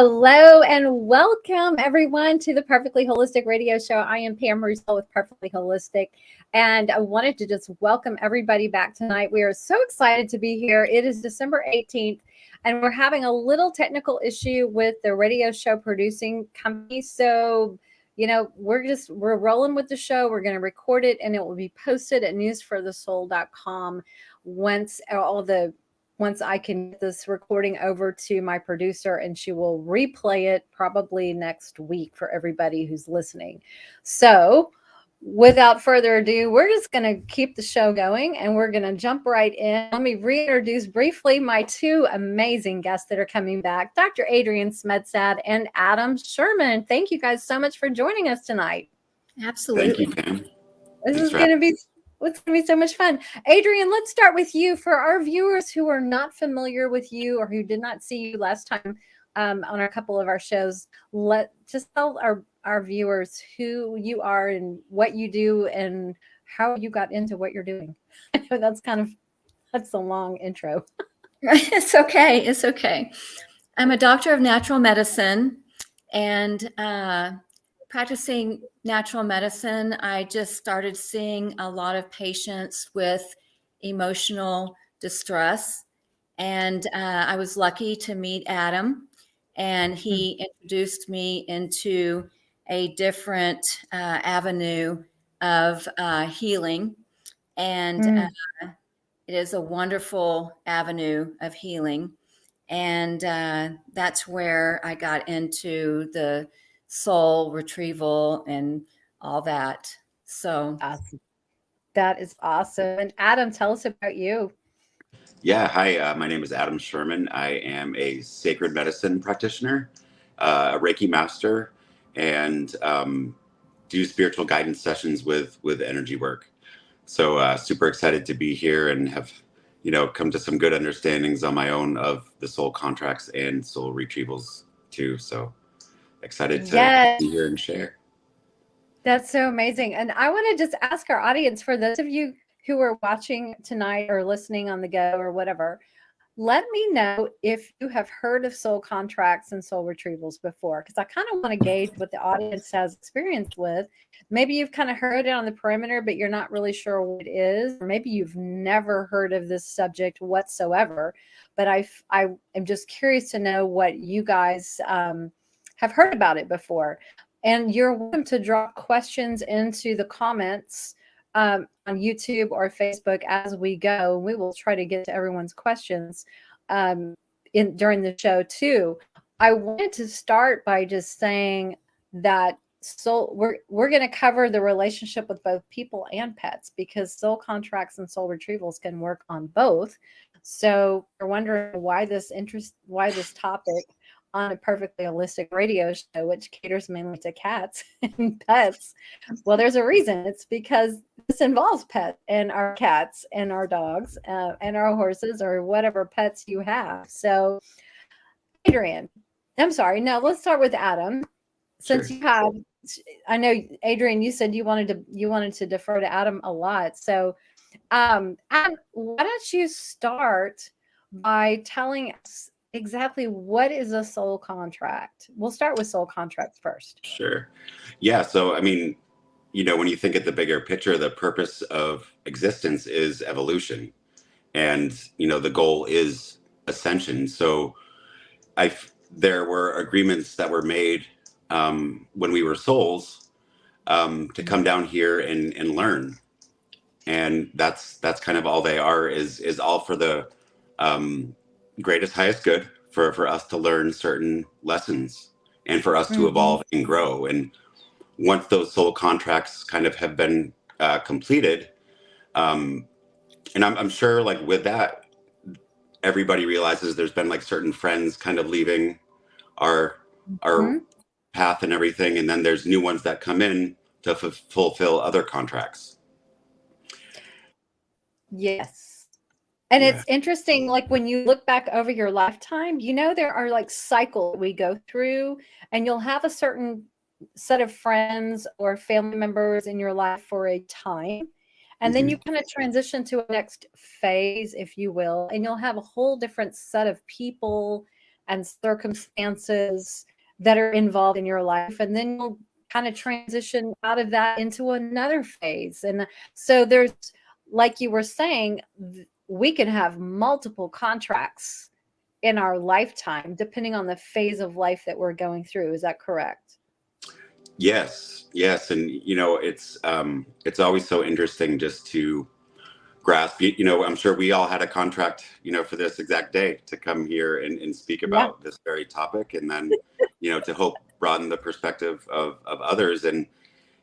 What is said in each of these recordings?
Hello and welcome everyone to the Perfectly Holistic Radio Show. I am Pam Russell with Perfectly Holistic, and I wanted to just welcome everybody back tonight. We are so excited to be here. It is December 18th, and we're having a little technical issue with the radio show producing company. So, we're rolling with the show. We're going to record it, and it will be posted at newsforthesoul.com once I can get this recording over to my producer, and she will replay it probably next week for everybody who's listening. So without further ado, we're just going to keep the show going and we're going to jump right in. Let me reintroduce briefly my two amazing guests that are coming back, Dr. Adrianne Smedstad and Adam Sherman. Thank you guys so much for joining us tonight. Absolutely. Thank you, Pam. This is going to be so much fun. Adrianne, let's start with you. For our viewers who are not familiar with you or who did not see you last time on a couple of our shows, just tell our viewers who you are and what you do and how you got into what you're doing. I know that's a long intro. It's okay. I'm a doctor of natural medicine, and practicing natural medicine, I just started seeing a lot of patients with emotional distress. And I was lucky to meet Adam, and he introduced me into a different avenue of healing. And it is a wonderful avenue of healing. And that's where I got into the soul retrieval and all that. So awesome. That is awesome. And Adam, tell us about you. Yeah, hi, my name is Adam Sherman. I am a sacred medicine practitioner, a Reiki master, and do spiritual guidance sessions with energy work. So super excited to be here and have, come to some good understandings on my own of the soul contracts and soul retrievals too. So excited to be here and share. That's so amazing. And I want to just ask our audience, for those of you who are watching tonight or listening on the go or whatever, let me know if you have heard of soul contracts and soul retrievals before, because I kind of want to gauge what the audience has experience with. Maybe you've kind of heard it on the perimeter, but you're not really sure what it is. Or maybe you've never heard of this subject whatsoever. But I am just curious to know what you guys have heard about it before. And you're welcome to drop questions into the comments on YouTube or Facebook as we go. We will try to get to everyone's questions during the show too. I wanted to start by just saying that we're going to cover the relationship with both people and pets, because soul contracts and soul retrievals can work on both. So you're wondering why this topic on a Perfectly Holistic Radio Show, which caters mainly to cats and pets. Well, there's a reason. It's because this involves pets and our cats and our dogs and our horses or whatever pets you have. So, Adrianne, I'm sorry. No, let's start with Adam. Since you have, I know, Adrianne, you said you wanted to defer to Adam a lot. So, Adam, why don't you start by telling us exactly what is a soul contract? We'll start with soul contracts first. Sure. Yeah. So, I mean, when you think at the bigger picture, the purpose of existence is evolution, and, the goal is ascension. So there were agreements that were made when we were souls to come down here and learn. And that's kind of all they are, is all for the greatest, highest good, for us to learn certain lessons and for us to evolve and grow. And once those soul contracts kind of have been completed, and I'm sure, like, with that, everybody realizes there's been like certain friends kind of leaving our path and everything, and then there's new ones that come in to fulfill other contracts. Yes. And it's interesting, like when you look back over your lifetime, there are like cycles we go through, and you'll have a certain set of friends or family members in your life for a time. And then you kind of transition to a next phase, if you will, and you'll have a whole different set of people and circumstances that are involved in your life. And then you'll kind of transition out of that into another phase. And so there's, like you were saying, we can have multiple contracts in our lifetime, depending on the phase of life that we're going through. Is that correct? Yes, yes, and it's always so interesting just to grasp. I'm sure we all had a contract, for this exact day to come here and speak Yeah. about this very topic, and then, to help broaden the perspective of others. And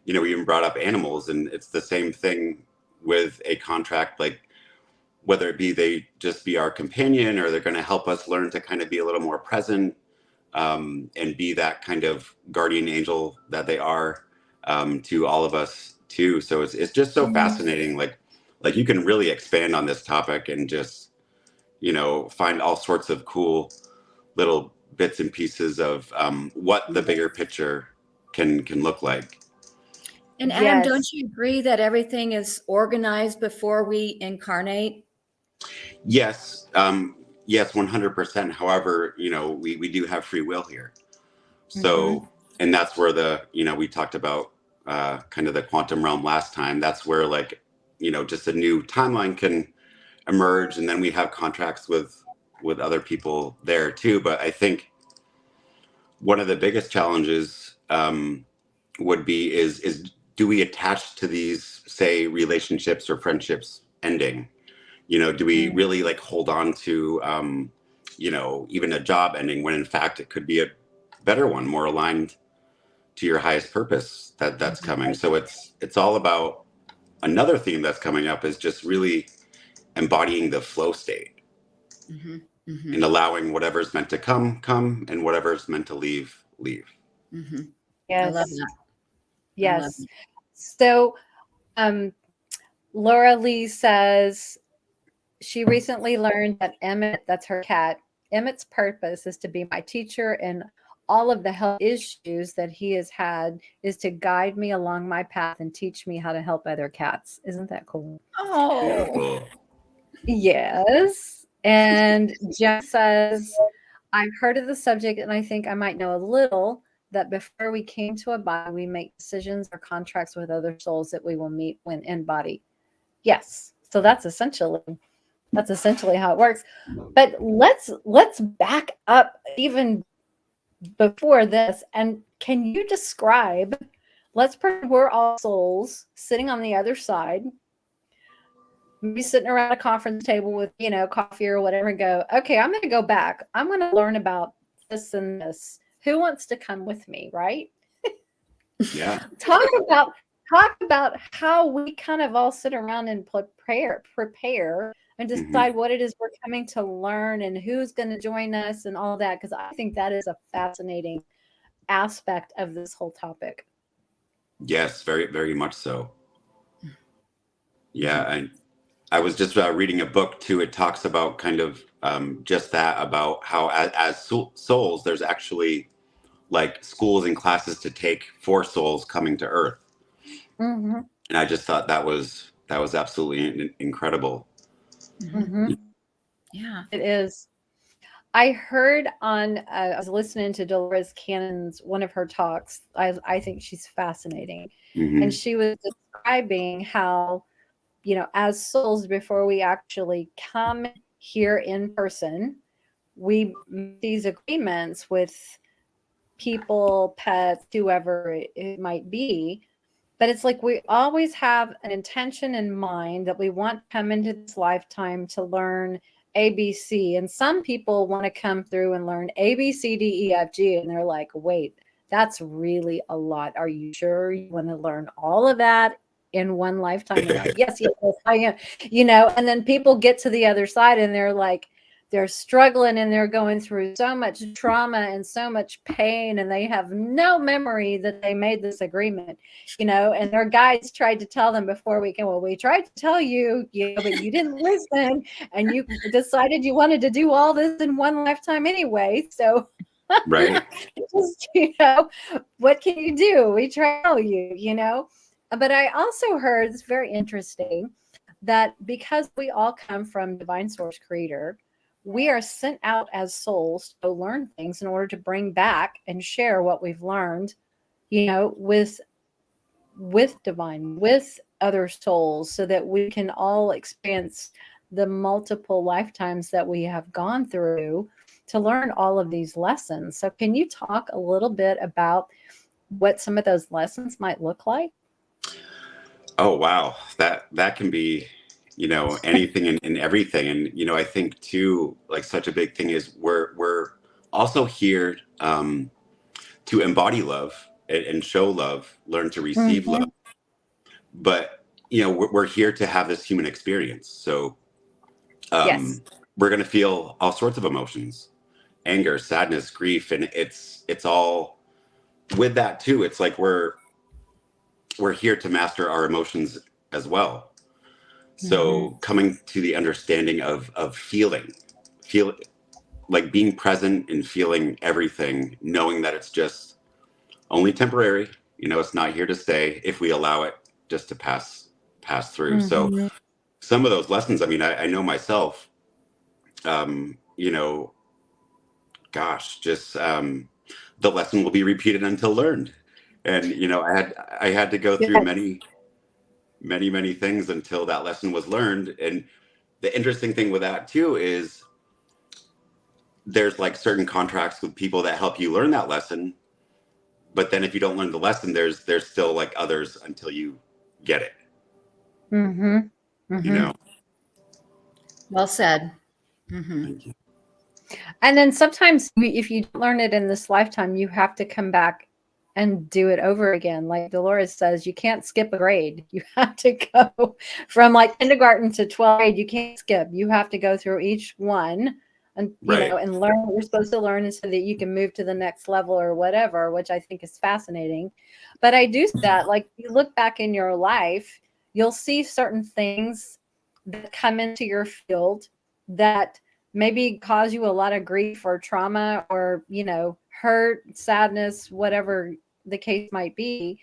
we even brought up animals, and it's the same thing with a contract, like whether it be they just be our companion or they're going to help us learn to kind of be a little more present, and be that kind of guardian angel that they are, to all of us too. So it's just so fascinating. Like you can really expand on this topic and just, find all sorts of cool little bits and pieces of, what the bigger picture can look like. And Adam, Yes. don't you agree that everything is organized before we incarnate? Yes. Yes, 100%. However, we do have free will here. So, and that's where we talked about, kind of the quantum realm last time. That's where, like, just a new timeline can emerge. And then we have contracts with other people there too. But I think one of the biggest challenges, would be is do we attach to these, say, relationships or friendships ending? Do we really like hold on to, even a job ending when in fact it could be a better one, more aligned to your highest purpose that's coming. So it's all about, another theme that's coming up is just really embodying the flow state, and allowing whatever's meant to come, and whatever's meant to leave. Yes. I love that. Yes. love it. So, Laura Lee says she recently learned that Emmett, that's her cat, Emmett's purpose is to be my teacher, and all of the health issues that he has had is to guide me along my path and teach me how to help other cats. Isn't that cool? Oh, Beautiful. Yes. And Jeff says, I've heard of the subject and I think I might know a little that before we came to a body, we make decisions or contracts with other souls that we will meet when in body. Yes. So that's essentially how it works. But let's back up even before this. And can you describe, let's pretend we're all souls sitting on the other side, maybe sitting around a conference table with, coffee or whatever, and go, okay, I'm going to go back. I'm going to learn about this and this. Who wants to come with me? Right. Yeah. Talk about how we kind of all sit around and prepare and decide what it is we're coming to learn and who's going to join us and all that. Because I think that is a fascinating aspect of this whole topic. Yes, very, very much so. Yeah. I was just reading a book too. It talks about kind of, just that, about how as souls, there's actually like schools and classes to take for souls coming to Earth. And I just thought that was absolutely incredible. yeah. It is. I heard on, I was listening to Dolores Cannon's, one of her talks. I think she's fascinating. And she was describing how, as souls, before we actually come here in person, we make these agreements with people, pets, whoever it might be. But it's like we always have an intention in mind that we want to come into this lifetime to learn ABC. And some people want to come through and learn A, B, C, D, E, F, G. And they're like, wait, that's really a lot. Are you sure you want to learn all of that in one lifetime? And like, yes, I am. And then people get to the other side and they're like, they're struggling and they're going through so much trauma and so much pain, and they have no memory that they made this agreement, and their guides tried to tell them before we came, well, we tried to tell you, but you didn't listen, and you decided you wanted to do all this in one lifetime anyway. So right. just, what can you do? We try to tell you, But I also heard, it's very interesting, that because we all come from divine source creator, we are sent out as souls to learn things in order to bring back and share what we've learned, with divine, with other souls, so that we can all experience the multiple lifetimes that we have gone through to learn all of these lessons. So can you talk a little bit about what some of those lessons might look like? Oh, wow. That can be, anything and everything. And, I think too, like such a big thing is we're also here to embody love and show love, learn to receive love. Mhm. But, we're here to have this human experience. So Yes. we're going to feel all sorts of emotions, anger, sadness, grief. And it's all with that too. It's like we're here to master our emotions as well. So coming to the understanding of feel like being present and feeling everything, knowing that it's just only temporary, it's not here to stay if we allow it just to pass through. So Mhm. some of those lessons, I mean, I know myself, um, you know, gosh, just the lesson will be repeated until learned. And I had to go through Yes. many things until that lesson was learned. And the interesting thing with that too is there's like certain contracts with people that help you learn that lesson, but then if you don't learn the lesson, there's still like others until you get it. Mhm. you Mhm. know Well said. Mm-hmm. Thank you. And then sometimes if you don't learn it in this lifetime, you have to come back and do it over again. Like Dolores says, you can't skip a grade. You have to go from like kindergarten to 12th grade. You can't skip. You have to go through each one and, Right. and learn what you're supposed to learn so that you can move to the next level or whatever, which I think is fascinating. But I do see that, like, you look back in your life, you'll see certain things that come into your field that maybe cause you a lot of grief or trauma or, hurt, sadness, whatever the case might be.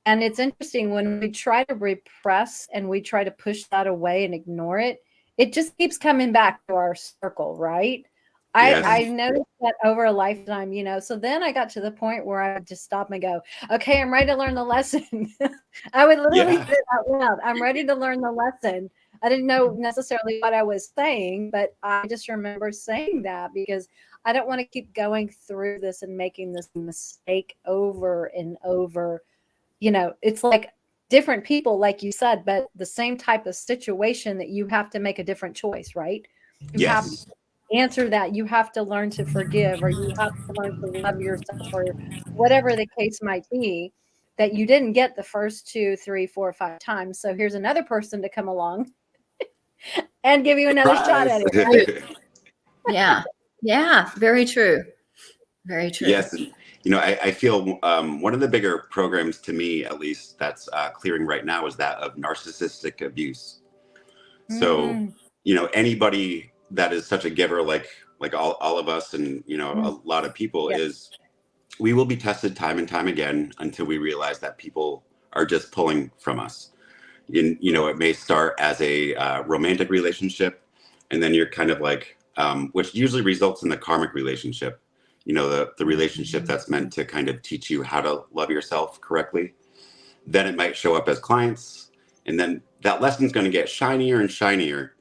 And it's interesting when we try to repress and we try to push that away and ignore it, it just keeps coming back to our circle, right? I Yes. noticed that over a lifetime, so then I got to the point where I would just stop and go, okay, I'm ready to learn the lesson. I would literally Yeah. say it out loud. I'm ready to learn the lesson. I didn't know necessarily what I was saying, but I just remember saying that because I don't want to keep going through this and making this mistake over and over. It's like different people, like you said, but the same type of situation that you have to make a different choice, right? You have to Yes. answer that. You have to learn to forgive, or you have to learn to love yourself, or whatever the case might be, that you didn't get the first 2, 3, 4, 5 times. So here's another person to come along and give you another shot Surprise. at it, right? Yeah. Yeah. Very true. Very true. Yes. And, I feel one of the bigger programs, to me at least, that's clearing right now is that of narcissistic abuse. So, Mm, anybody that is such a giver, like all of us, and mm, a lot of people, yeah. is we will be tested time and time again until we realize that people are just pulling from us. It may start as a romantic relationship, and then you're kind of like, which usually results in the karmic relationship. The relationship that's meant to kind of teach you how to love yourself correctly. Then it might show up as clients, and then that lesson's going to get shinier and shinier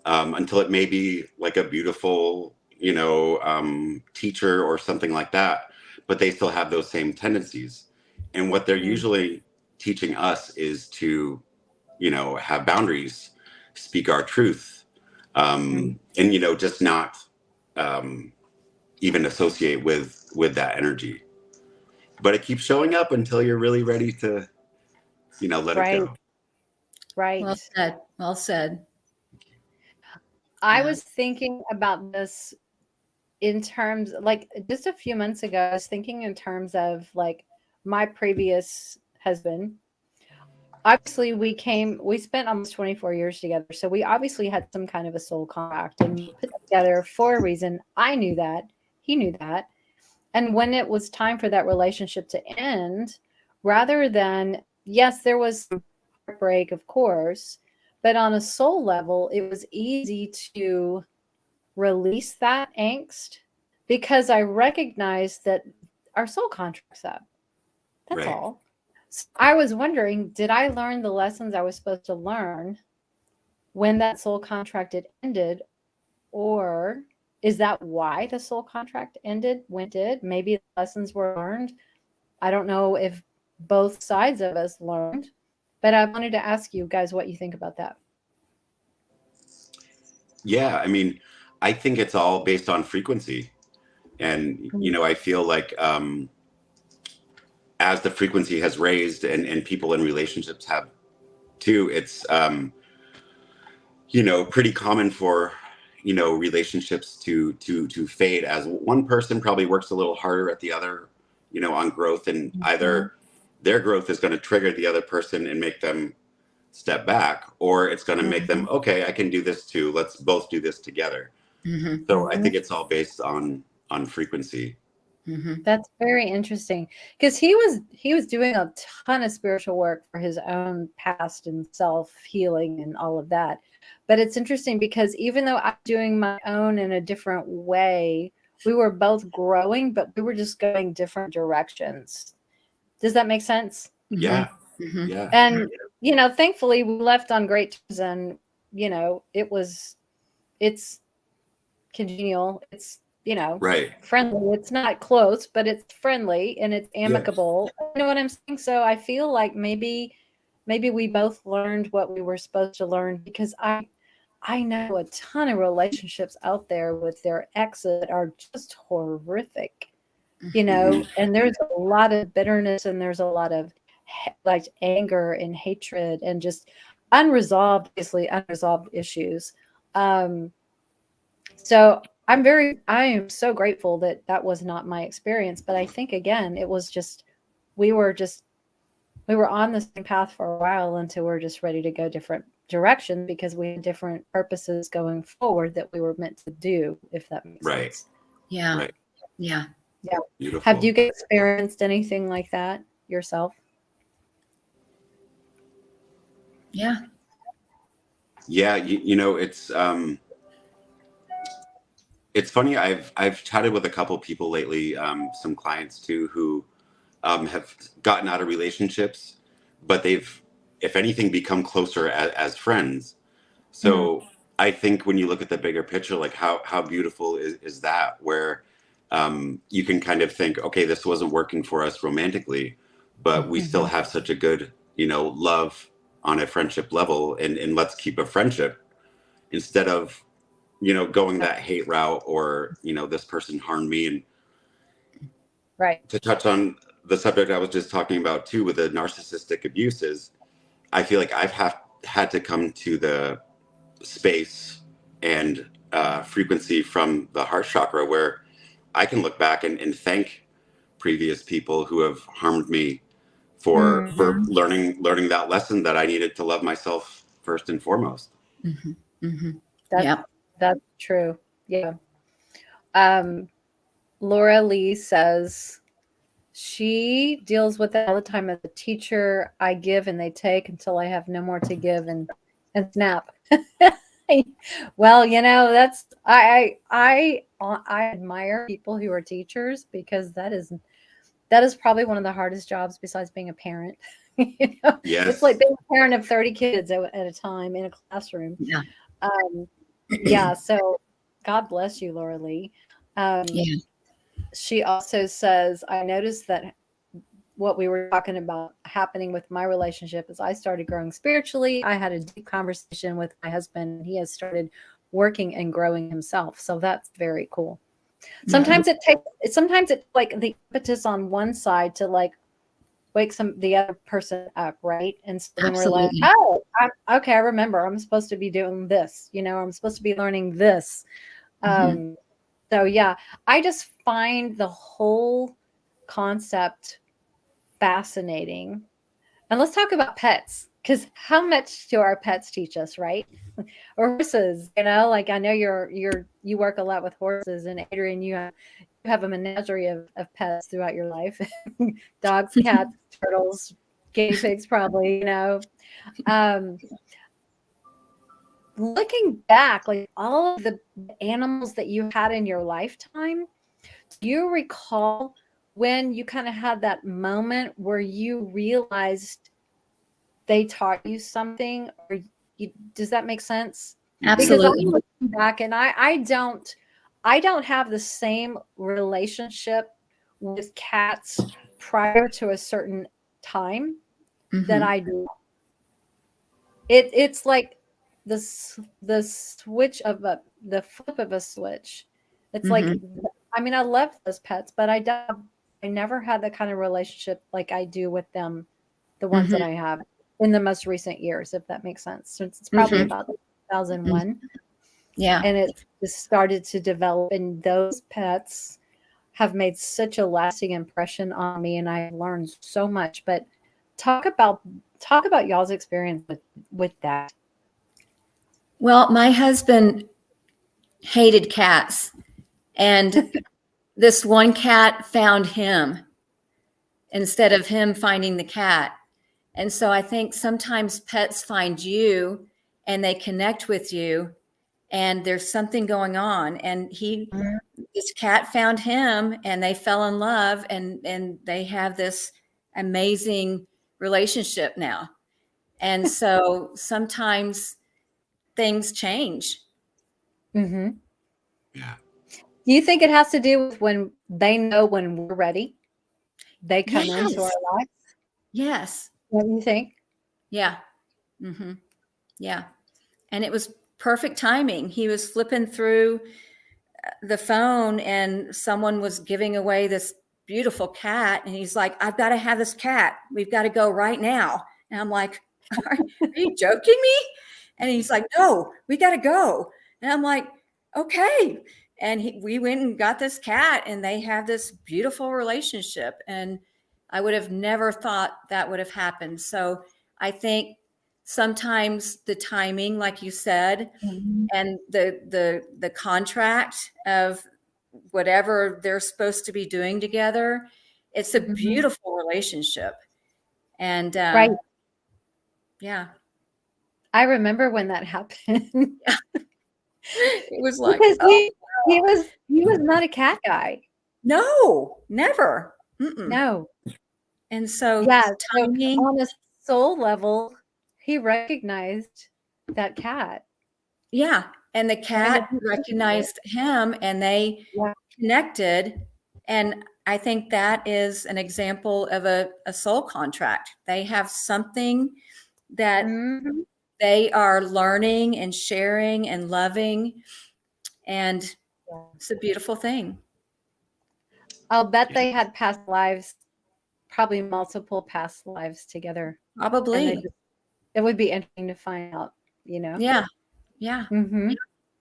until it may be like a beautiful, teacher or something like that. But they still have those same tendencies. And what they're Mm, usually teaching us is to, have boundaries, speak our truth, mm. and just not um, even associate with that energy. But it keeps showing up until you're really ready to, let it Right, go. Well right. said. Well said. I Yeah. was thinking about this in terms, like, just a few months ago. I was thinking in terms of like my previous husband. Obviously, we spent almost 24 years together. So we obviously had some kind of a soul contract and we put together for a reason. I knew that. He knew that. And when it was time for that relationship to end, rather than, yes, there was some heartbreak, of course, but on a soul level, it was easy to release that angst because I recognize that our soul contract's up. That's Right. all. So I was wondering, did I learn the lessons I was supposed to learn when that soul contract had ended? Or is that why the soul contract ended when it did? Maybe the lessons were learned. I don't know if both sides of us learned, but I wanted to ask you guys what you think about that. Yeah, I mean, I think it's all based on frequency. And, I feel like as the frequency has raised and people in relationships have too, it's, pretty common for, relationships to fade as one person probably works a little harder at the other, on growth, and either their growth is going to trigger the other person and make them step back, or it's going to make them, okay, I can do this too. Let's both do this together. So I think it's all based on frequency. That's very interesting because he was doing a ton of spiritual work for his own past and self healing and all of that. But it's interesting because even though I'm doing my own in a different way, we were both growing, but we were just going different directions. Does that make sense? Yeah. Yeah. And thankfully we left on great terms, and it's congenial. It's Right. friendly. It's not close, but it's friendly and it's amicable. Yeah. You know what I'm saying? So I feel like maybe we both learned what we were supposed to learn, because I know a ton of relationships out there with their exes that are just horrific, and there's a lot of bitterness, and there's a lot of like anger and hatred and just unresolved issues. So I am so grateful that that was not my experience. But I think, again, it was just, we were on the same path for a while until we're just ready to go different directions because we had different purposes going forward that we were meant to do, if that makes sense. Yeah. Right. Yeah. Yeah. Beautiful. Have you experienced anything like that yourself? Yeah. Yeah. It's funny. I've chatted with a couple people lately, some clients too, who have gotten out of relationships, but they've, if anything, become closer as friends. So I think when you look at the bigger picture, like how beautiful is that, where you can kind of think, okay, this wasn't working for us romantically, but we still have such a good, love on a friendship level, and let's keep a friendship instead of, going that hate route, or, this person harmed me. And Right. to touch on the subject I was just talking about too, with the narcissistic abuses, I feel like I've had to come to the space and frequency from the heart chakra where I can look back and thank previous people who have harmed me for learning that lesson that I needed to love myself first and foremost. That's true. Yeah. Laura Lee says she deals with it all the time as a teacher. I give and they take until I have no more to give and snap. Well, that's I admire people who are teachers, because that is probably one of the hardest jobs besides being a parent. Yes. It's like being a parent of 30 kids at a time in a classroom. Yeah. Yeah. So God bless you, Laura Lee. She also says, I noticed that what we were talking about happening with my relationship is I started growing spiritually. I had a deep conversation with my husband, and he has started working and growing himself. So that's very cool. Sometimes it like the impetus on one side to like wake the other person up, right? And so then we're like, oh, okay, I remember I'm supposed to be doing this, I'm supposed to be learning this. So yeah, I just find the whole concept fascinating. And let's talk about pets, because how much do our pets teach us, right? Or horses, like I know you work a lot with horses, and Adrianne, you have a menagerie of pets throughout your life. Dogs, cats, turtles, guinea pigs, probably, looking back, like all of the animals that you had in your lifetime, do you recall when you kind of had that moment where you realized they taught you something, or does that make sense? Because I'm Absolutely. looking back and I don't have the same relationship with cats prior to a certain time that Mhm. I do. It's like the switch of the flip of a switch. It's like, Mhm. I mean, I love those pets, but I never had the kind of relationship like I do with them, the ones that Mhm. I have in the most recent years, if that makes sense. Since it's probably Mhm. about Mhm. 2001, Yeah. and it just started to develop, and those pets have made such a lasting impression on me, and I've learned so much. But talk about talk about y'all's experience with that. Well, my husband hated cats, and this one cat found him instead of him finding the cat. And so I think sometimes pets find you and they connect with you, and there's something going on. And this cat found him, and they fell in love, and they have this amazing relationship now. And so sometimes things change. Mm-hmm. Yeah. Do you think it has to do with when they know when we're ready? They come into our Yes. life. Yes. What do you think? Yeah. Hmm. Yeah. And it was perfect timing. He was flipping through the phone, and someone was giving away this beautiful cat. And he's like, I've got to have this cat. We've got to go right now. And I'm like, are you joking me? And he's like, no, we got to go. And I'm like, okay. And we went and got this cat, and they have this beautiful relationship. And I would have never thought that would have happened. So I think sometimes the timing, like you said, Mhm. and the contract of whatever they're supposed to be doing together, it's a Mhm. beautiful relationship. And Right. yeah. I remember when that happened It was like, because oh he was not a cat guy. no, never. Mm-mm. No. And so Yeah. So timing, on a soul level, he recognized that cat. yeah. And the And cat recognized him, and they yeah. connected. And I think that is an example of a soul contract. They have something that Mhm. they are learning and sharing and loving, and it's a beautiful thing. I'll bet they had past lives, probably multiple past lives together. And Probably. it would be interesting to find out, you know? Yeah. Yeah. Mhm.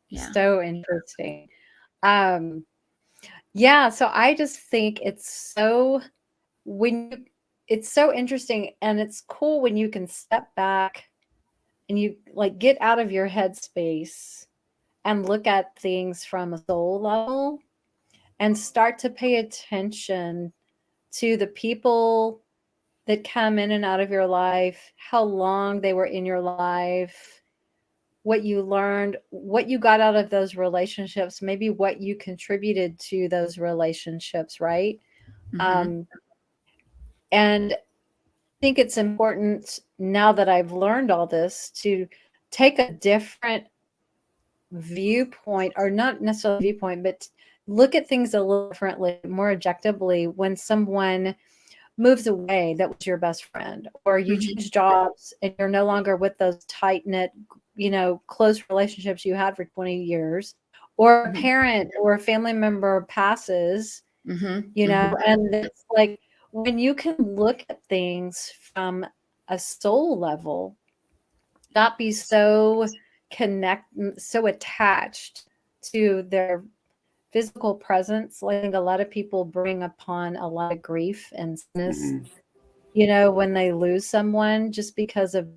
Yeah. So interesting. Um, yeah, so I just think it's so interesting, and it's cool when you can step back and you like get out of your headspace and look at things from a soul level and start to pay attention to the people that come in and out of your life, how long they were in your life, what you learned, what you got out of those relationships, maybe what you contributed to those relationships, right? Mm-hmm. Um, and I think it's important now that I've learned all this to take a different viewpoint, or not necessarily viewpoint, but look at things a little differently, more objectively when someone moves away that was your best friend, or you Mm-hmm. change jobs and you're no longer with those tight knit, close relationships you had for 20 years, or a parent or a family member passes, Mm-hmm. Mm-hmm. and it's like when you can look at things from a soul level, not be so attached to their physical presence. I think a lot of people bring upon a lot of grief and sadness, Hmm. when they lose someone, just because of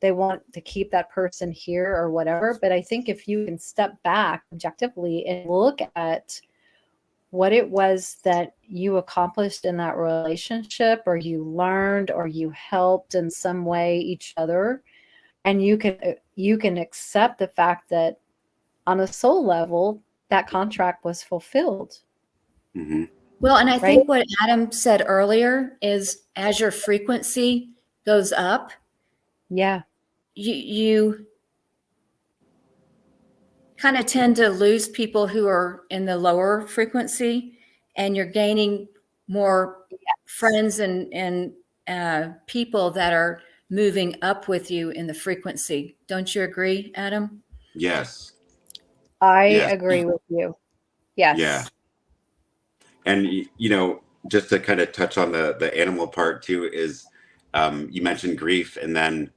they want to keep that person here or whatever. But I think if you can step back objectively and look at what it was that you accomplished in that relationship, or you learned, or you helped in some way each other, and you can accept the fact that on a soul level that contract was fulfilled. Mm-hmm. Well, and I Right? think what Adam said earlier is as your frequency goes up, Yeah. you kind of tend to lose people who are in the lower frequency, and you're gaining more friends and people that are moving up with you in the frequency. Don't you agree, Adam? Yes. I Yes. agree with you. Yeah. Yes. And just to kind of touch on the animal part too, is you mentioned grief, and then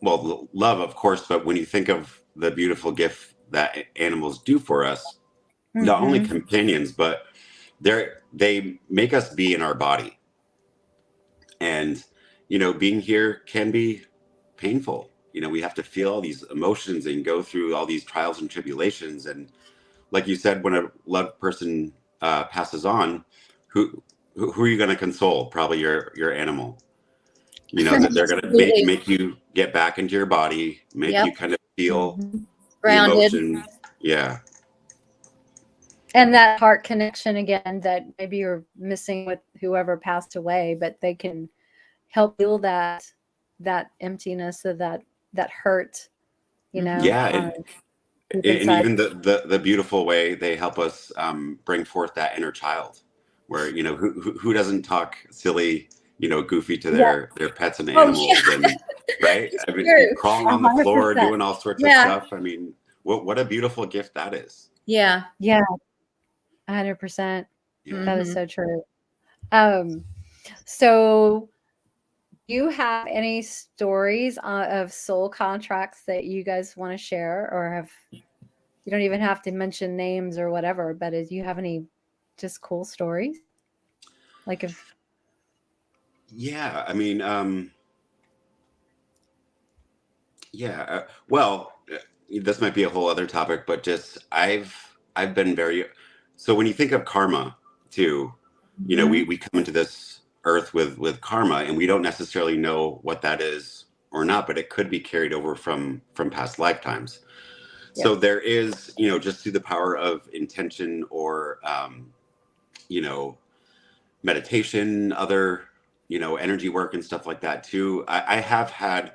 well, love, of course, but when you think of the beautiful gift that animals do for us, not only Mm-hmm. companions, but they make us be in our body. And being here can be painful. We have to feel all these emotions and go through all these trials and tribulations. And like you said, when a loved person passes on, who who are you going to console? Probably your animal. That they're going to make Absolutely. make you get back into your body, make Yep. you kind of feel Mm-hmm. the Grounded. emotion. Yeah. And that heart connection again that maybe you're missing with whoever passed away, but they can help heal that emptiness of that hurt, Yeah. deep And inside. even the beautiful way they help us bring forth that inner child, where who doesn't talk silly, goofy to Yeah. their pets and Oh, yeah, animals, and right, it's I mean, true. crawling on the floor 100%. doing all sorts of Yeah. stuff. I mean, what a beautiful gift that is. Yeah. Yeah. 100%. Yeah. That is Mhm. so true. So do you have any stories of soul contracts that you guys want to share, or you don't even have to mention names or whatever, but do you have any just cool stories? Like if Yeah, I mean, yeah, well, this might be a whole other topic, but just I've been very, so when you think of karma too, Mhm. we come into this earth with karma, and we don't necessarily know what that is or not, but it could be carried over from past lifetimes. So Yes. there is, just through the power of intention, or you know meditation, other, energy work and stuff like that too. I have had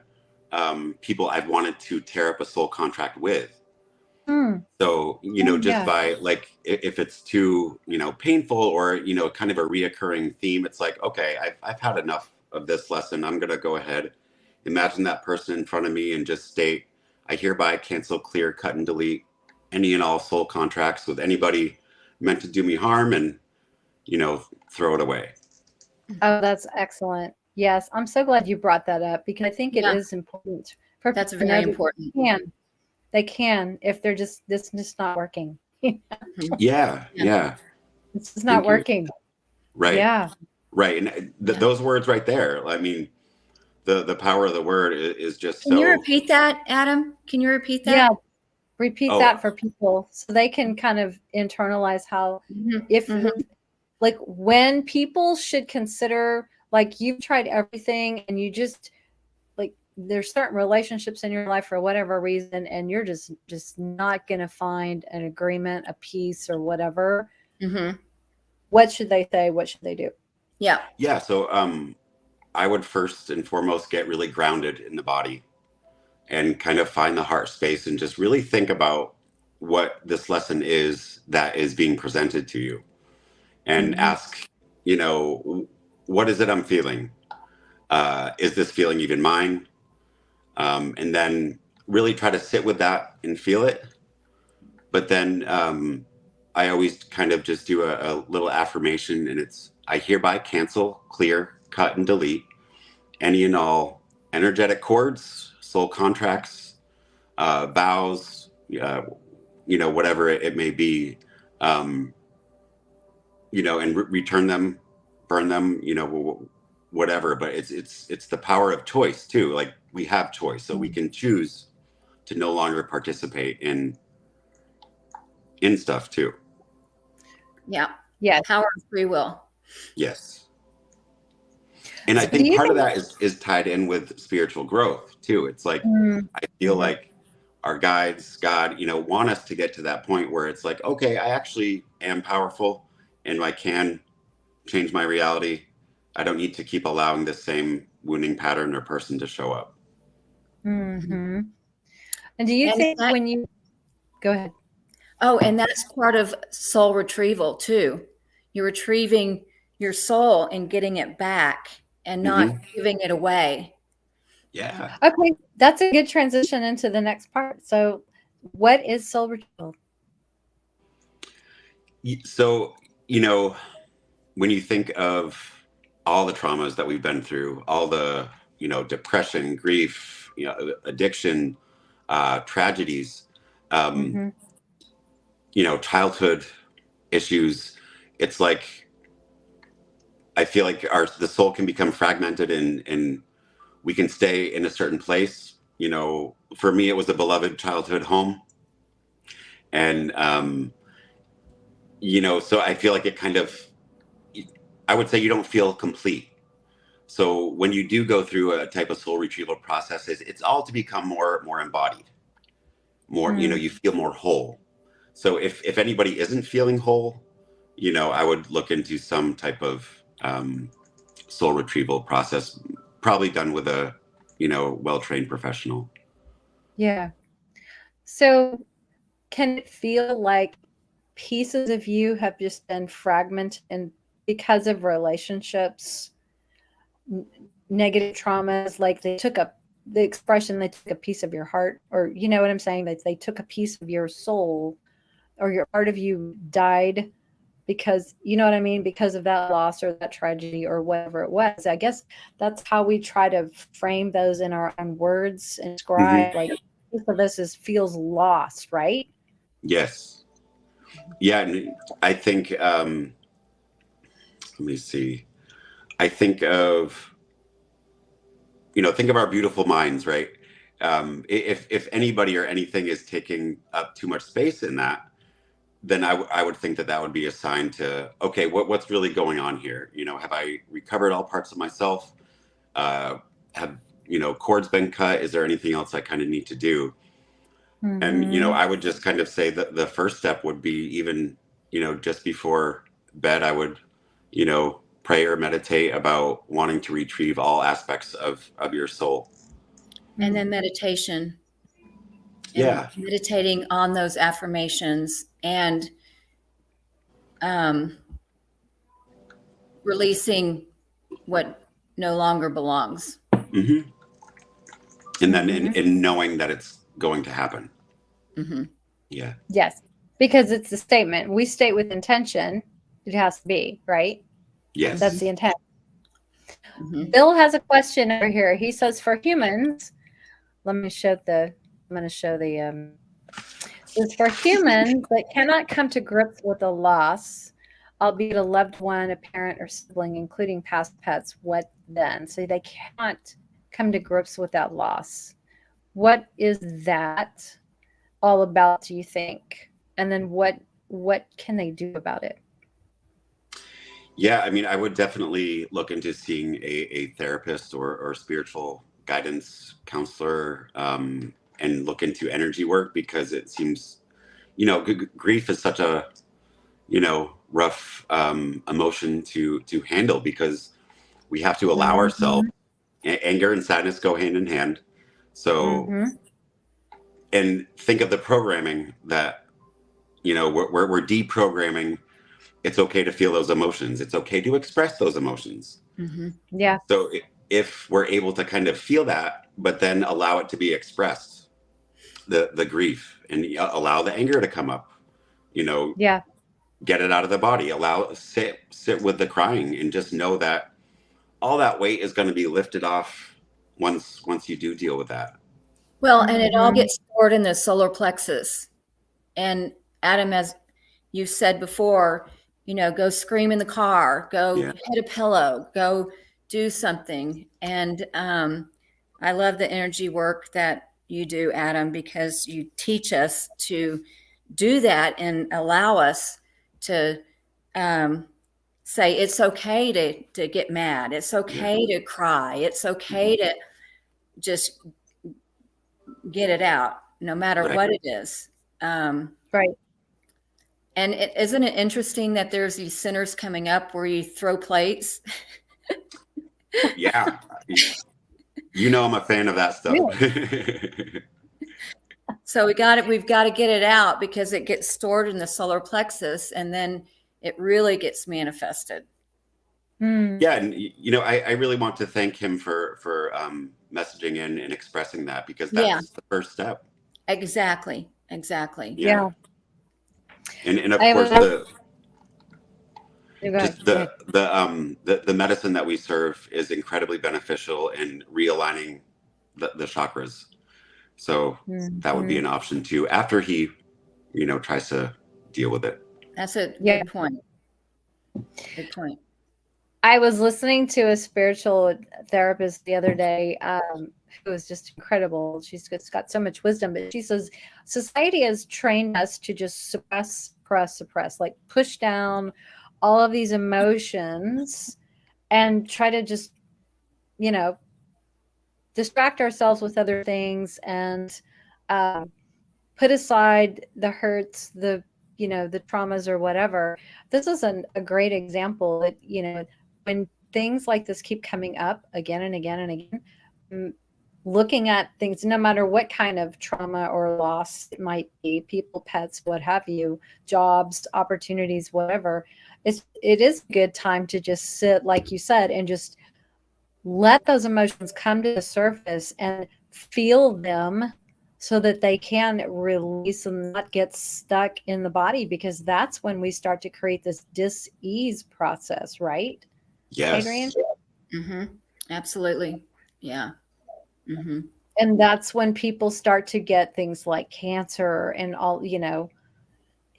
people I've wanted to tear up a soul contract with. Mm. So, Oh, just yeah. by like, if it's too, painful, or, kind of a reoccurring theme, it's like, okay, I've had enough of this lesson. I'm going to go ahead, imagine that person in front of me, and just state, I hereby cancel, clear, cut, and delete any and all soul contracts with anybody meant to do me harm, and, throw it away. Oh, that's excellent. Yes, I'm so glad you brought that up because I think it Yeah. is important for people That's to know very that important. they can if they're this just not working. Mhm. Yeah. Yeah. Yeah. It's just not Thank you. working. Right. Yeah. Right. And Yeah. those words right there, I mean, the power of the word is just Can you so. repeat that, Adam? Can you repeat Yeah. that? Repeat Oh, that for people so they can kind of internalize how Mhm. if Mhm. like when people should consider like you've tried everything and you just like there's certain relationships in your life for whatever reason and you're just not going to find an agreement, a peace or whatever. Mhm. What should they say? What should they do? Yeah. yeah. So I would first and foremost get really grounded in the body, and kind of find the heart space, and just really think about what this lesson is that is being presented to you, and Mhm. ask, what is it I'm feeling? Is this feeling even mine? And then really try to sit with that and feel it. But then I always kind of just do a little affirmation, and it's, I hereby cancel, clear, cut, and delete any and all energetic cords, soul contracts, vows, whatever it may be, um, and return them, burn them, whatever. But it's the power of choice too. Like, we have choice, so we can choose to no longer participate in stuff too. Yeah. Yes. Power of free will. Yes. And I So do think you part of think? that is tied in with spiritual growth too. It's like I feel Mhm. like our guides, God, want us to get to that point where it's like, okay, I actually am powerful and I can change my reality. I don't need to keep allowing the same wounding pattern or person to show up. Mm-hmm. And do you And think that, when you go ahead? oh, and that's part of soul retrieval too. You're retrieving your soul and getting it back and not Hmm. giving it away. Yeah. Okay, that's a good transition into the next part. So, what is soul retrieval? So, when you think of all the traumas that we've been through, all the, depression, grief, addiction, tragedies, um, Mm-hmm. childhood issues, it's like I feel like the soul can become fragmented and we can stay in a certain place. For me, it was a beloved childhood home, and so I feel like it kind of, I would say, you don't feel complete. So when you do go through a type of soul retrieval process, it's all to become more embodied, more, you feel more whole. So if anybody isn't feeling whole, I would look into some type of soul retrieval process, probably done with a, well-trained professional. Yeah. So, can it feel like pieces of you have just been fragmented and because of relationships, n- negative traumas, like they took a the expression they took a piece of your heart, or you know what I'm saying, that they took a piece of your soul, or your part of you died because you know what I mean, because of that loss or that tragedy or whatever it was. I guess that's how we try to frame those in our own words and Hmm. describe, like, piece of this is feels lost, right? Yes. Yeah. And I think, let me see. I think of, think of our beautiful minds, right? If anybody or anything is taking up too much space in that, then I would think that would be a sign to, okay, what's really going on here? Have I recovered all parts of myself? Have, cords been cut? Is there anything else I kind of need to do? And, Mm-hmm. I would just kind of say that the first step would be even, just before bed, I would, pray or meditate about wanting to retrieve all aspects of your soul. And then meditation and Yeah. meditating on those affirmations and um, releasing what no longer belongs. Hmm. And then Mm-hmm. in knowing that it's going to happen. Mm-hmm. Yeah. Yes, because it's a statement. We state with intention. It has to be, right? That's Yes. the intent. Mm-hmm. Bill has a question over here. He says, for humans, let me show the, I'm going to show the, says, for humans that cannot come to grips with a loss, albeit a loved one, a parent, or sibling, including past pets, what then? So they can't come to grips with that loss. What is that all about, do you think? And then what can they do about it? Yeah, I mean, I would definitely look into seeing a therapist or spiritual guidance counselor, and look into energy work because it seems, grief is such a, rough emotion to handle because we have to allow ourselves. Mhm. Anger and sadness go hand in hand. So, Mhm. and think of the programming that, we're deprogramming. It's okay to feel those emotions. It's okay to express those emotions. Mm-hmm. Yeah. So if we're able to kind of feel that, but then allow it to be expressed, the grief, and allow the anger to come up, you know, Yeah. get it out of the body, sit with the crying, and just know that all that weight is going to be lifted off once you do deal with that. Well, and it all Mhm. gets stored in the solar plexus. And Adam, as you said before, go scream in the car, go Yeah. hit a pillow, go do something. And I love the energy work that you do, Adam, because you teach us to do that and allow us to um, say it's okay to get mad. It's okay to cry. It's okay to just get it out, no matter Right. what it is. Right. And isn't it interesting that there's these centers coming up where you throw plates? Yeah. You know, I'm a fan of that stuff. Really? So we've got to get it out because it gets stored in the solar plexus and then it really gets manifested. Yeah, and you know, I really want to thank him for messaging in and expressing that, because that's the first step. Exactly. Yeah. And of I course was- just the medicine that we serve is incredibly beneficial in realigning the chakras. So that would be an option too, after he, you know, tries to deal with it. That's a good point. Good point. I was listening to a spiritual therapist the other day who was just incredible. She's just got so much wisdom, but she says society has trained us to just suppress, like push down all of these emotions and try to just, you know, distract ourselves with other things and put aside the hurts, the, you know, the traumas or whatever. This is a great example that, you know, when things like this keep coming up again and again and again, looking at things, no matter what kind of trauma or loss it might be, people, pets, what have you, jobs, opportunities, whatever, it is a good time to just sit, like you said, and just let those emotions come to the surface and feel them so that they can release and not get stuck in the body, because that's when we start to create this dis-ease process, right? Yes. Adrianne? Mm-hmm. Absolutely. Yeah. Mm-hmm. And that's when people start to get things like cancer and all, you know,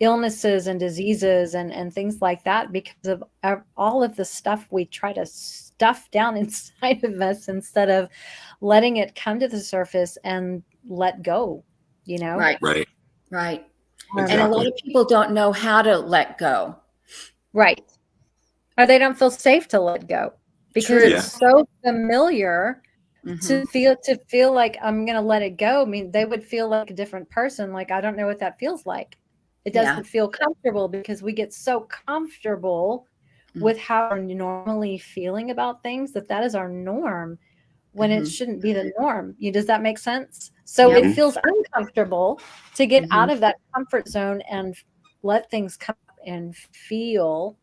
illnesses and diseases and things like that, because of all of the stuff we try to stuff down inside of us instead of letting it come to the surface and let go, you know? Right. Exactly. And a lot of people don't know how to let go. Right. Or they don't feel safe to let go because True. it's so familiar Mm-hmm. to feel like I'm going to let it go. I mean, they would feel like a different person. Like, I don't know what that feels like. It doesn't feel comfortable because we get so comfortable with how we're normally feeling about things that is our norm when it shouldn't be the norm. Does that make sense? So it feels uncomfortable to get out of that comfort zone and let things come up and feel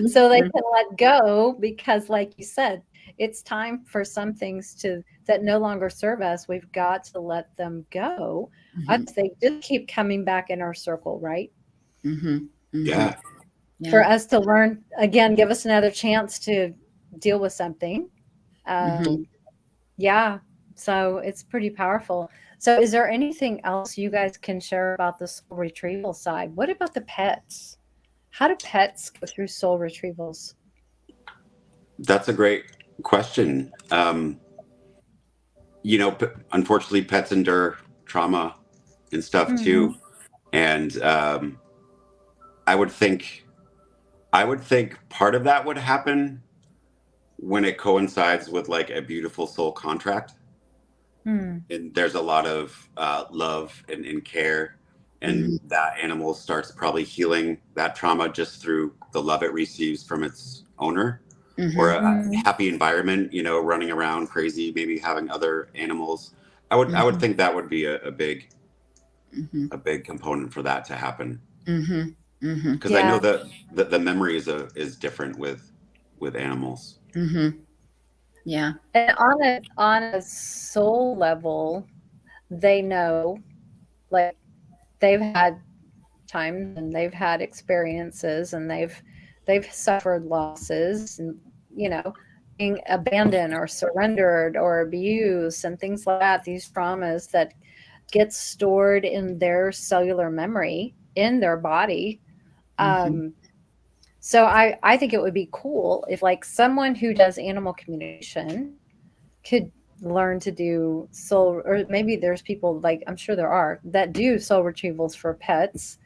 so they can let go, because like you said, it's time for some things that no longer serve us. We've got to let them go. They just keep coming back in our circle, right? Yeah. For us to learn again, give us another chance to deal with something. Yeah. So it's pretty powerful. So is there anything else you guys can share about the soul retrieval side? What about the pets? How do pets go through soul retrievals? That's a great question. You know, unfortunately, pets endure trauma and stuff too. And I would think part of that would happen when it coincides with like a beautiful soul contract. And there's a lot of love and care, and that animal starts probably healing that trauma just through the love it receives from its owner, or a happy environment, you know, running around crazy, maybe having other animals. I would think that would be a big component for that to happen. Because I know that the memory is different with animals. Yeah. And on a soul level, they know, like, they've had times and they've had experiences and they've suffered losses and, you know, being abandoned or surrendered or abused and things like that, these traumas that get stored in their cellular memory in their body. So I think it would be cool if, like, someone who does animal communication could learn to do soul, or maybe there's people, like, I'm sure there are, that do soul retrievals for pets.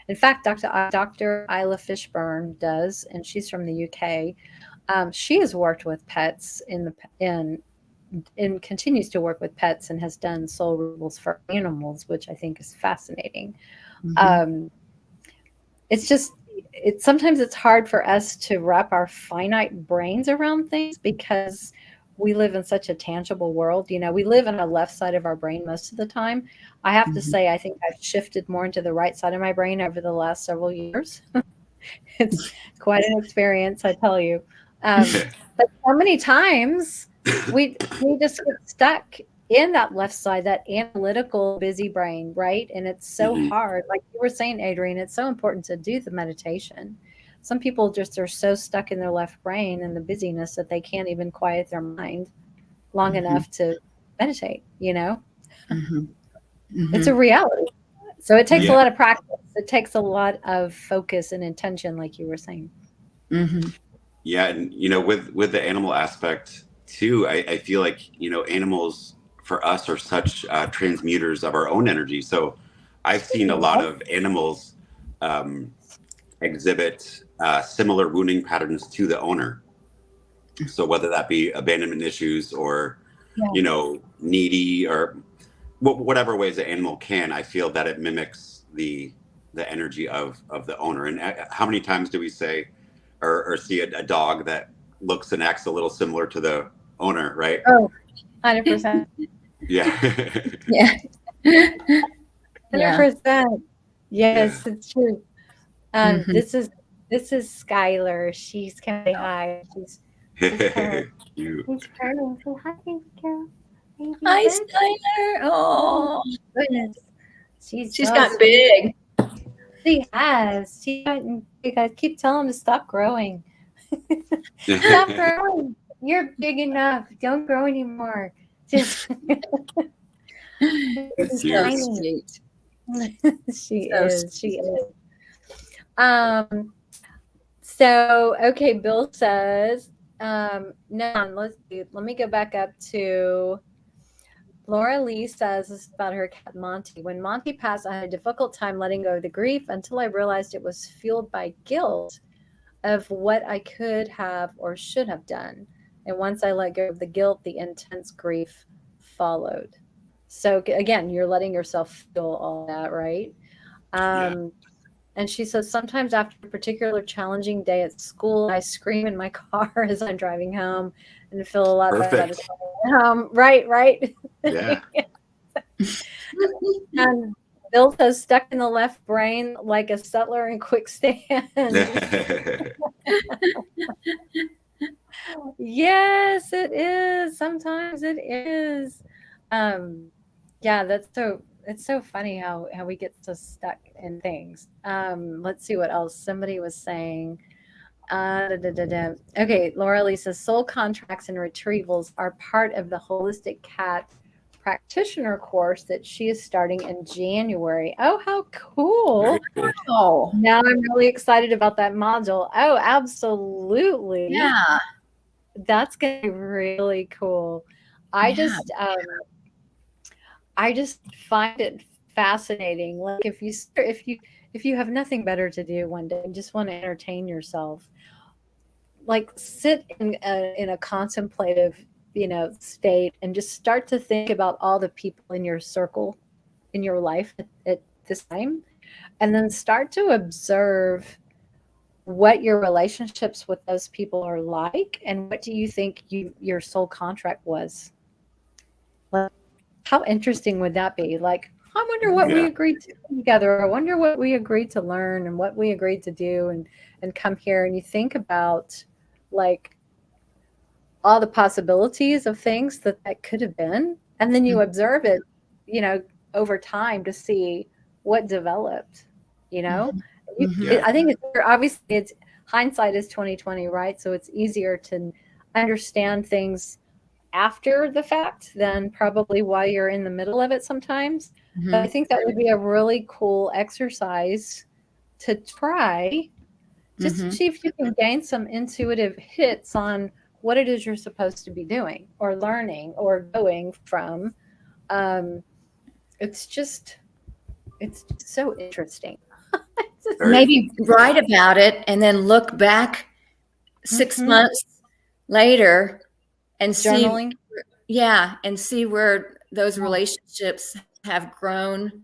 In fact, Dr. Isla Fishburne does, and she's from the UK. She has worked with pets and continues to work with pets and has done soul removals for animals, which I think is fascinating. Um, it's just sometimes it's hard for us to wrap our finite brains around things because we live in such a tangible world. We live in the left side of our brain most of the time. I have to say, I think I've shifted more into the right side of my brain over the last several years. It's quite an experience, I tell you. But so many times we just get stuck in that left side, that analytical, busy brain, right? And it's so hard. Like you were saying, Adrianne, it's so important to do the meditation. Some people just are so stuck in their left brain and the busyness that they can't even quiet their mind long enough to meditate, It's a reality. So it takes a lot of practice. It takes a lot of focus and intention, like you were saying. Yeah, and with the animal aspect too, I feel like animals for us are such transmuters of our own energy. So I've seen a lot of animals exhibit similar wounding patterns to the owner. So whether that be abandonment issues or needy or whatever ways the animal can, I feel that it mimics the energy of the owner. And how many times do we say or see a dog that looks and acts a little similar to the owner, right? Oh, 100%. Yeah. Yeah. 100%. Yes, it's true. This is Skylar. She's kind of hi. She's purring. She's purring. So hi, Carol. Hi, Skylar. Oh, Goodness. She's gotten big. She has. She gotten big. I keep telling her to stop growing. Stop growing. You're big enough. Don't grow anymore. Just It's So tiny. sweet. She So is. sweet. She is. So okay, Bill says, no, let me go back up to Laura Lee says this is about her cat Monty. When Monty passed, I had a difficult time letting go of the grief until I realized it was fueled by guilt of what I could have or should have done. And once I let go of the guilt, the intense grief followed. So again, you're letting yourself feel all that, right? And she says, sometimes after a particular challenging day at school, I scream in my car as I'm driving home and feel a lot better. Right. Yeah. And Bill says, stuck in the left brain like a settler in quicksand. Yes, it is. Sometimes it is. Yeah, it's so funny how we get so stuck in things. Let's see what else somebody was saying. Okay, Laura Lee says soul contracts and retrievals are part of the holistic cat practitioner course that she is starting in January. Oh, how cool. Oh, Now I'm really excited about that module. Oh, absolutely. yeah. That's going to be really cool. I just find it fascinating. Like if you have nothing better to do one day and just want to entertain yourself, like sit in a contemplative, state and just start to think about all the people in your circle, in your life at this time, and then start to observe what your relationships with those people are like, and what do you think your soul contract was. Like, how interesting would that be? Like, I wonder what we agreed to together. I wonder what we agreed to learn and what we agreed to do and come here. And you think about like all the possibilities of things that could have been. And then you observe it, over time to see what developed, I think it's obviously it's hindsight is 2020, right? So it's easier to understand things after the fact than probably while you're in the middle of it sometimes. But I think that would be a really cool exercise to try, just to see if you can gain some intuitive hits on what it is you're supposed to be doing or learning or going from. It's just so interesting. maybe write about it and then look back 6 months later and see, Journaling. and see where those relationships have grown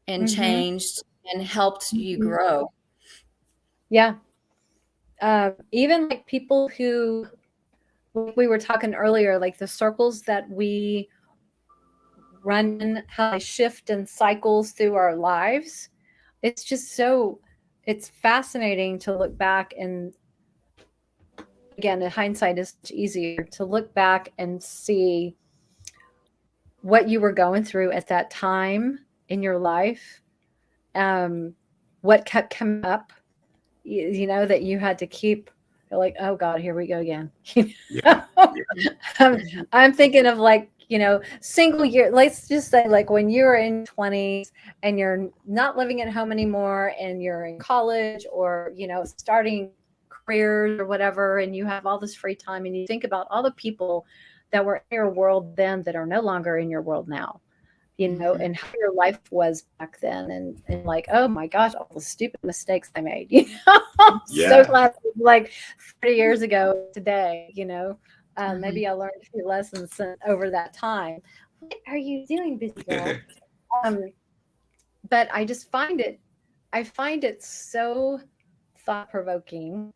and changed and helped you grow. Yeah. Even like people who, we were talking earlier, like the circles that we run in, how they shift and cycles through our lives. It's just it's fascinating to look back, and again, in hindsight is much easier to look back and see what you were going through at that time in your life, what kept coming up, that you had to keep like, oh God, here we go again. I'm thinking of like, single year, let's just say like when you're in 20s and you're not living at home anymore and you're in college or, starting careers or whatever, and you have all this free time and you think about all the people that were in your world then that are no longer in your world now, and how your life was back then, and like, oh my gosh, all the stupid mistakes I made, so glad like 30 years ago today, maybe I learned a few lessons over that time. What are you doing, busy girl? But I just find it so thought-provoking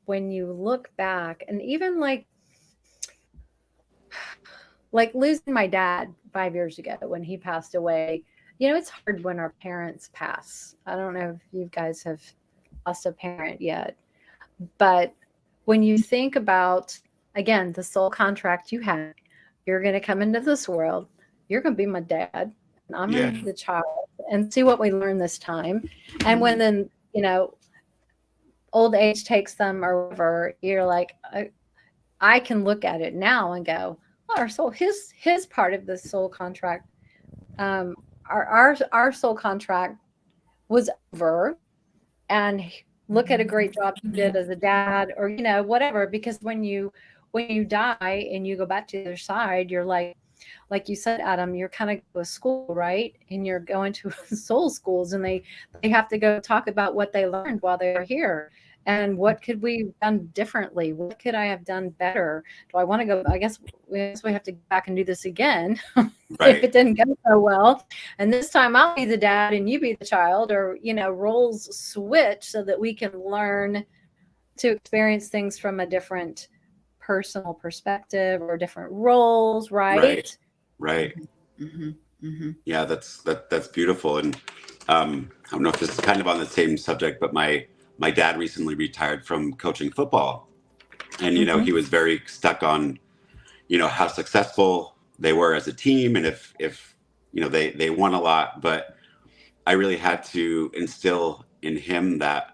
when you look back, and even like losing my dad 5 years ago when he passed away. It's hard when our parents pass. I don't know if you guys have lost a parent yet, but when you think about, again, the soul contract you had, you're going to come into this world, you're going to be my dad, and I'm going to be the child, and see what we learn this time. And when then, old age takes them or whatever, you're like, I can look at it now and go, our soul, his part of the soul contract, our soul contract was over, and look at a great job you did as a dad, or whatever. Because when you die and you go back to the other side, you're like you said, Adam, you're kind of go to school, right? And you're going to soul schools, and they have to go talk about what they learned while they were here. And what could we have done differently? What could I have done better? Do I want to go? I guess we have to go back and do this again if it didn't go so well. And this time I'll be the dad and you be the child, or, roles switch so that we can learn to experience things from a different personal perspective or different roles, right? Right. Yeah, that's beautiful. And I don't know if this is kind of on the same subject, but my dad recently retired from coaching football, and he was very stuck on how successful they were as a team, and if they won a lot. But I really had to instill in him that,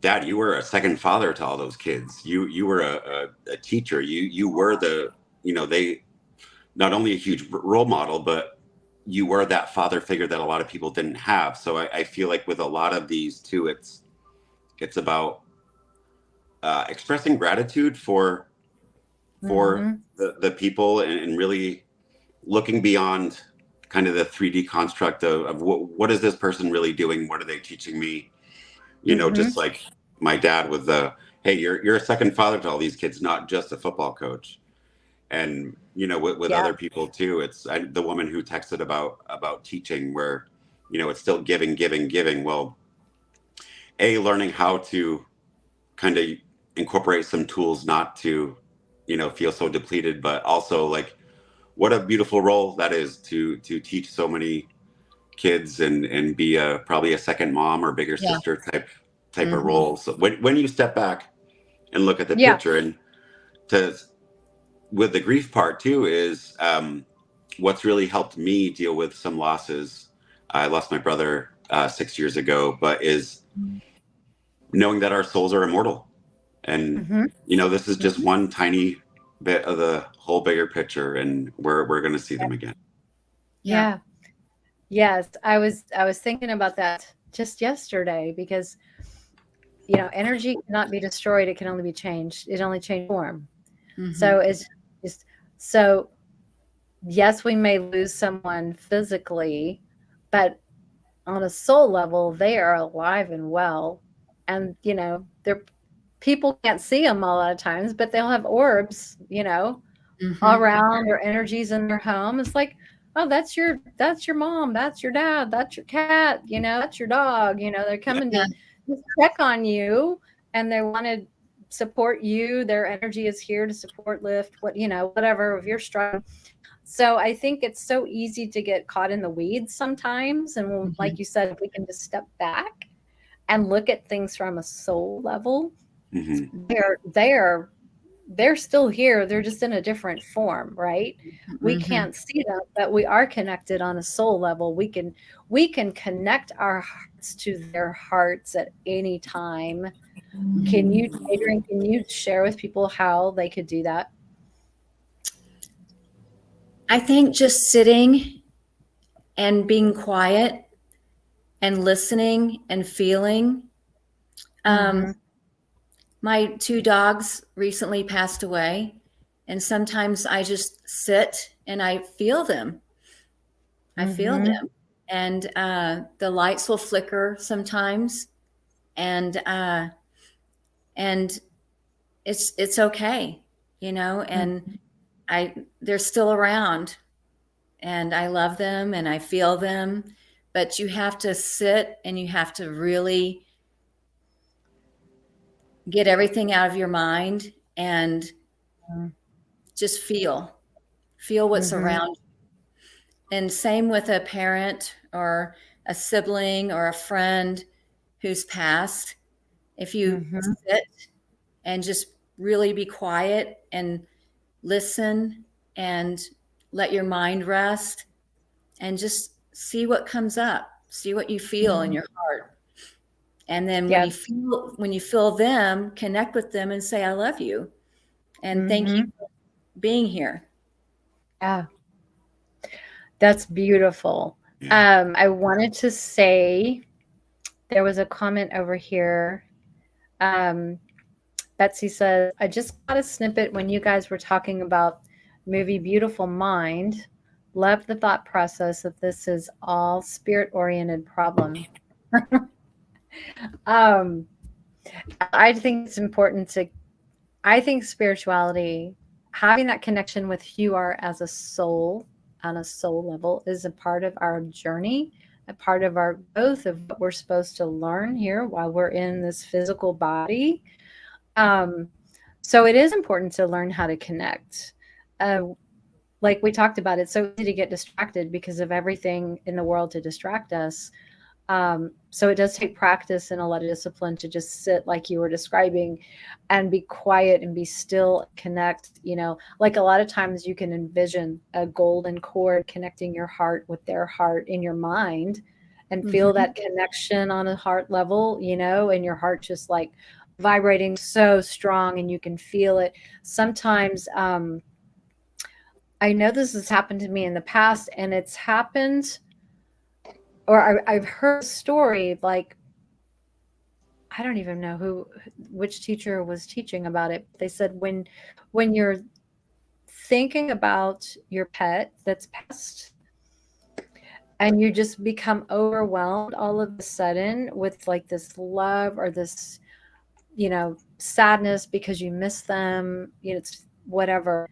Dad, you were a second father to all those kids. You were a teacher. You were they not only a huge role model, but you were that father figure that a lot of people didn't have. So I feel like with a lot of these too, it's about expressing gratitude for the people, and really looking beyond kind of the 3D construct of what is this person really doing? What are they teaching me? Just like my dad with hey, you're a second father to all these kids, not just a football coach. And with other people too, it's the woman who texted about teaching, where it's still giving. Well, learning how to kind of incorporate some tools not to feel so depleted, but also like what a beautiful role that is to teach so many kids and be probably a second mom or bigger sister type of role. So when you step back and look at the picture, and with the grief part too, is what's really helped me deal with some losses. I lost my brother 6 years ago, but is knowing that our souls are immortal. And this is just one tiny bit of the whole bigger picture, and we're going to see them again. Yes, I was thinking about that just yesterday, because energy cannot be destroyed, it can only be changed. It only changes form. So it's just, yes, we may lose someone physically, but on a soul level, they are alive and well. And, they're people can't see them a lot of times, but they'll have orbs, all Mm-hmm. around, their energies in their home. It's like, oh, that's your mom, that's your dad, that's your cat, that's your dog. They're coming Yeah. to just check on you, and they want to support you. Their energy is here to support, lift, whatever, if you're struggling. So I think it's so easy to get caught in the weeds sometimes. And Mm-hmm. like you said, if we can just step back and look at things from a soul level, Hmm. they're still here. They're just in a different form, right? We Mm-hmm. can't see them, but we are connected on a soul level. We can connect our hearts to their hearts at any time. Adrian, can you share with people how they could do that? I think just sitting and being quiet and listening and feeling. Mm-hmm. My 2 dogs recently passed away, and sometimes I just sit and I feel them. I feel Mm-hmm. them, and the lights will flicker sometimes, and and it's okay, and they're still around, and I love them and I feel them, but you have to sit and you have to really get everything out of your mind and just feel what's Mm-hmm. around. And same with a parent or a sibling or a friend who's passed. If you Mm-hmm. sit and just really be quiet and listen and let your mind rest and just see what comes up, see what you feel in Mm-hmm. your heart. And then Yeah. when you feel them, connect with them and say, I love you. And thank you Mm-hmm. for being here. Yeah. That's beautiful. Yeah. I wanted to say there was a comment over here. Um, Betsy says, I just got a snippet when you guys were talking about movie Beautiful Mind. Love the thought process that this is all spirit oriented problem. um, I think it's important to, I think spirituality, having that connection with who you are as a soul on a soul level is a part of our journey, a part of our growth of what we're supposed to learn here while we're in this physical body. Um, so it is important to learn how to connect. Uh, like we talked about, it's so easy to get distracted because of everything in the world to distract us. So it does take practice and a lot of discipline to just sit like you were describing and be quiet and be still, connect, like a lot of times you can envision a golden cord connecting your heart with their heart in your mind and feel Mm-hmm. that connection on a heart level, and your heart just like vibrating so strong and you can feel it. Sometimes, I know this has happened to me in the past and it's happened, or I've heard a story like, I don't even know which teacher was teaching about it. They said when you're thinking about your pet that's passed and you just become overwhelmed all of a sudden with like this love or this, sadness because you miss them, it's whatever.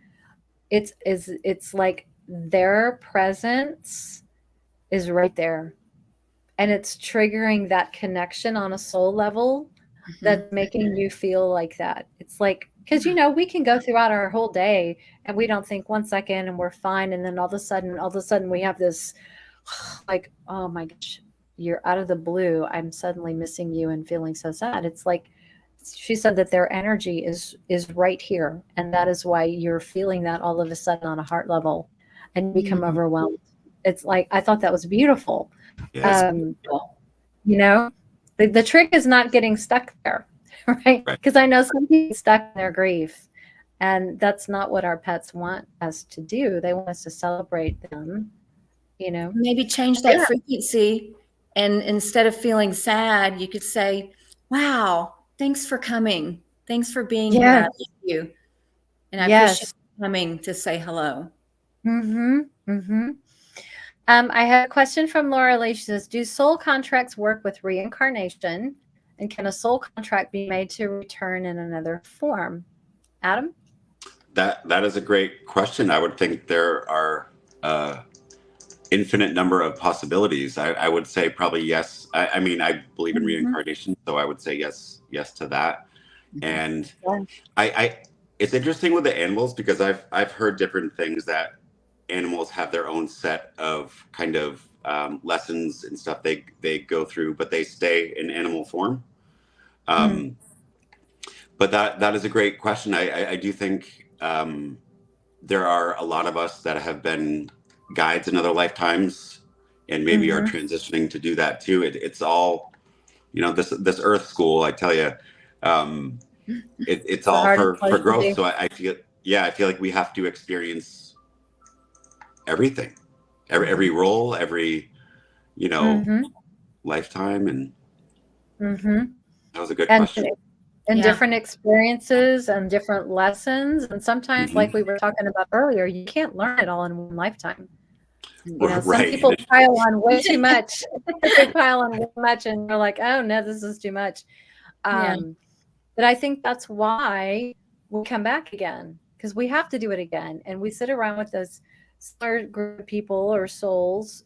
It's like their presence is right there and it's triggering that connection on a soul level Mm-hmm. that's making you feel like that. It's like, because we can go throughout our whole day and we don't think 1 second and we're fine, and then all of a sudden we have this like, oh my gosh, you're out of the blue, I'm suddenly missing you and feeling so sad. It's like she said that their energy is right here, and that is why you're feeling that all of a sudden on a heart level and you become Mm-hmm. overwhelmed. It's like, I thought that was beautiful. Yeah. It's um beautiful. you know the trick is not getting stuck there, right? Right. Because I know some people get stuck in their grief, and that's not what our pets want us to do. They want us to celebrate them, you know Maybe change that yeah. frequency. And instead of feeling sad, you could say, wow, thanks for coming. Thanks for being here. I Yes. love you. And I appreciate Yes. you coming to say hello. Mm-hmm. Mm-hmm. I have a question from Laura Lee. She says, do soul contracts work with reincarnation? And can a soul contract be made to return in another form? Adam? That is a great question. I would think there are infinite number of possibilities. I would say probably yes. I mean, I believe in reincarnation, so I would say yes to that. And I it's interesting with the animals because I've heard different things that animals have their own set of kind of lessons and stuff they go through, but they stay in animal form. But that is a great question. I do think there are a lot of us that have been guides in other lifetimes and maybe are transitioning to do that too. It's all, this earth school, I tell you, it's all for growth. So I feel like we have to experience everything, every role, every, lifetime. And that was a good question. And different experiences and different lessons. And sometimes, like we were talking about earlier, you can't learn it all in one lifetime. Some people pile on way too much. They pile on way much and you're like, oh no, this is too much. But I think that's why we come back again, because we have to do it again. And we sit around with this similar group of people or souls,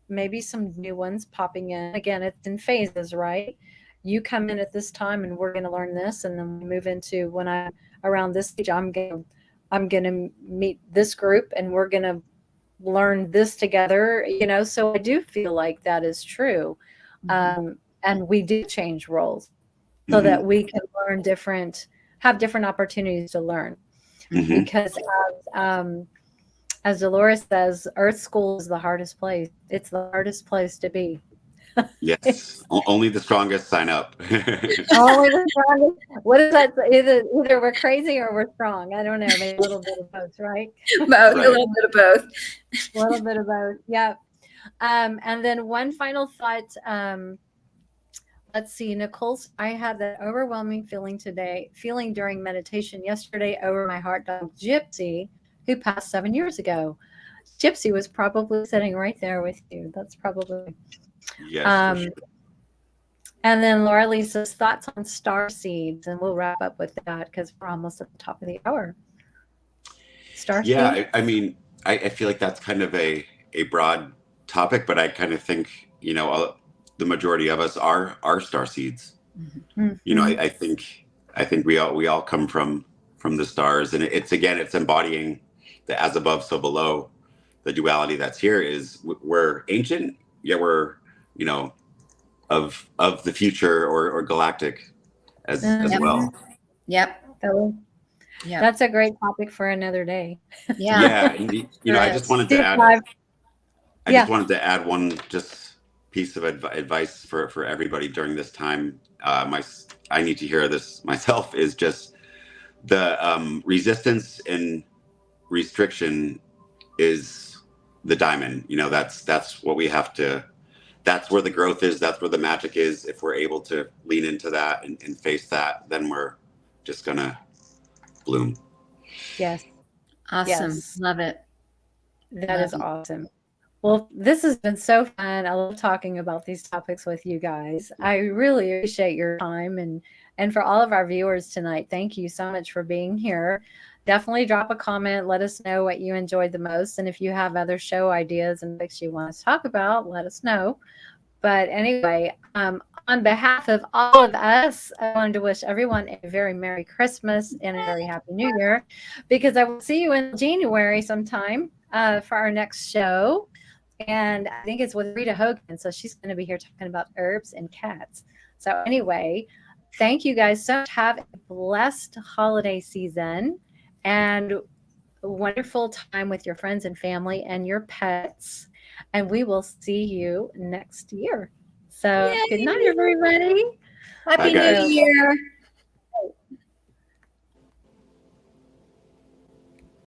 maybe some new ones popping in. Again, it's in phases, right? You come in at this time and we're going to learn this. And then we move into when I'm around this age, I'm going to meet this group and we're going to learn this together, so I do feel like that is true. And we do change roles so that we can learn have different opportunities to learn. Because as Dolores says, Earth School is the hardest place. It's the hardest place to be. Yes, only the strongest sign up. Only the strongest. What is that? Either we're crazy or we're strong. I don't know. Maybe a little bit of both, right? Both, right. A little bit of both. A little bit of both. Yeah. And then one final thought. Let's see, Nicole's. I had that overwhelming feeling during meditation yesterday over my heart dog Gypsy, who passed 7 years ago. Gypsy was probably sitting right there with you. That's probably. Yes, for sure. And then Laura Lisa's thoughts on star seeds, and we'll wrap up with that because we're almost at the top of the hour. Star seeds? I mean, I feel like that's kind of a broad topic, but I kind of think, the majority of us are star seeds. I think we all come from the stars, and it's embodying the as above, so below. The duality that's here is we're ancient, yet we're of the future or galactic as well. Yep. That's a great topic for another day. Yeah. I just wanted to add. Just wanted to add one piece of advice for everybody during this time. I need to hear this myself. Is just the resistance and restriction is the diamond. That's what we have to. That's where the growth is. That's where the magic is. If we're able to lean into that and face that, then we're just gonna bloom. Yes. Awesome. Yes. Love it. That is awesome. Well, this has been so fun. I love talking about these topics with you guys. I really appreciate your time and for all of our viewers tonight. Thank you so much for being here. Definitely drop a comment. Let us know what you enjoyed the most. And if you have other show ideas and things you want us to talk about, let us know. But anyway, on behalf of all of us, I wanted to wish everyone a very Merry Christmas and a very Happy New Year, because I will see you in January sometime for our next show. And I think it's with Rita Hogan. So she's going to be here talking about herbs and cats. So anyway, thank you guys so much. Have a blessed holiday season and a wonderful time with your friends and family and your pets. And we will see you next year. So Good night, everybody. Happy New Year.